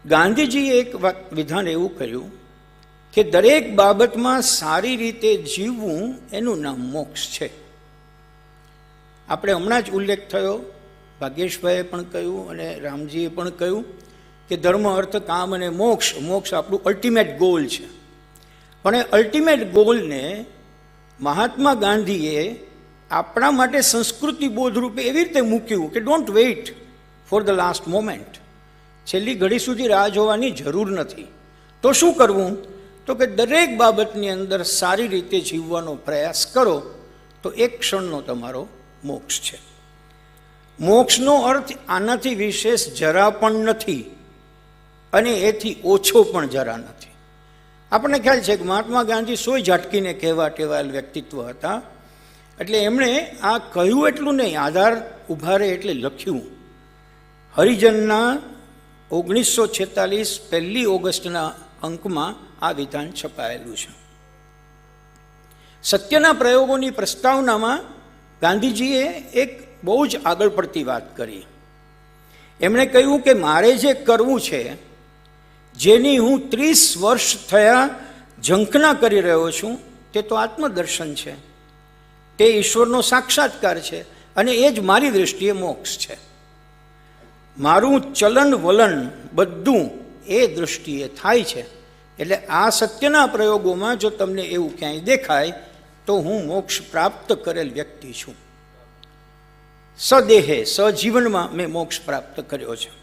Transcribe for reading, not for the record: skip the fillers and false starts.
ગાંધીજીએ એક વિધાન એવું કર્યું કે દરેક બાબતમાં સારી રીતે જીવવું એનું નામ મોક્ષ છે. આપણે હમણાં જ ઉલ્લેખ થયો, ભાગ્યેશભાઈએ પણ કહ્યું અને રામજીએ પણ કહ્યું કે ધર્મ, અર્થ, કામ અને મોક્ષ, મોક્ષ આપણું અલ્ટિમેટ ગોલ છે. પણ એ અલ્ટિમેટ ગોલને મહાત્મા ગાંધીએ આપણા માટે સંસ્કૃતિ બોધરૂપે એવી રીતે મૂક્યું કે don't weight for the last moment. છેલ્લી ઘડી સુધી રાહ જોવાની જરૂર નથી. તો શું કરવું? તો કે દરેક બાબતની અંદર સારી રીતે જીવવાનો પ્રયાસ કરો, તો એક ક્ષણનો તમારો મોક્ષ છે. મોક્ષનો અર્થ આનાથી વિશેષ જરા પણ નથી અને એથી ઓછો પણ જરા નથી. આપણને ખ્યાલ છે કે મહાત્મા ગાંધી સોય ઝાટકીને કહેવા ટેવાયેલ વ્યક્તિત્વ હતા. એટલે એમણે આ કહ્યું એટલું નહીં, આધાર ઉભા રહે એટલે લખ્યું. હરિજનના 1946 1 ઓગસ્ટના અંકમાં આ વિધાન છપાયેલું છે. સત્યના પ્રયોગોની પ્રસ્તાવનામાં ગાંધીજીએ એક બહુ જ આગળ પડતી વાત કરી. એમણે કહ્યું કે મારે જે કરવું છે, જેની હું 30 વર્ષ થયા ઝંખના કરી રહ્યો છું, તે તો આત્મદર્શન છે, તે ઈશ્વરનો સાક્ષાત્કાર છે અને એ જ મારી દૃષ્ટિએ મોક્ષ છે. મારું ચલન વલન બધું એ દૃષ્ટિએ થાય છે. એટલે આ સત્યના પ્રયોગોમાં જો તમને એવું ક્યાંય દેખાય તો હું મોક્ષ પ્રાપ્ત કરેલ વ્યક્તિ છું. સદેહે, સજીવનમાં મેં મોક્ષ પ્રાપ્ત કર્યો છે.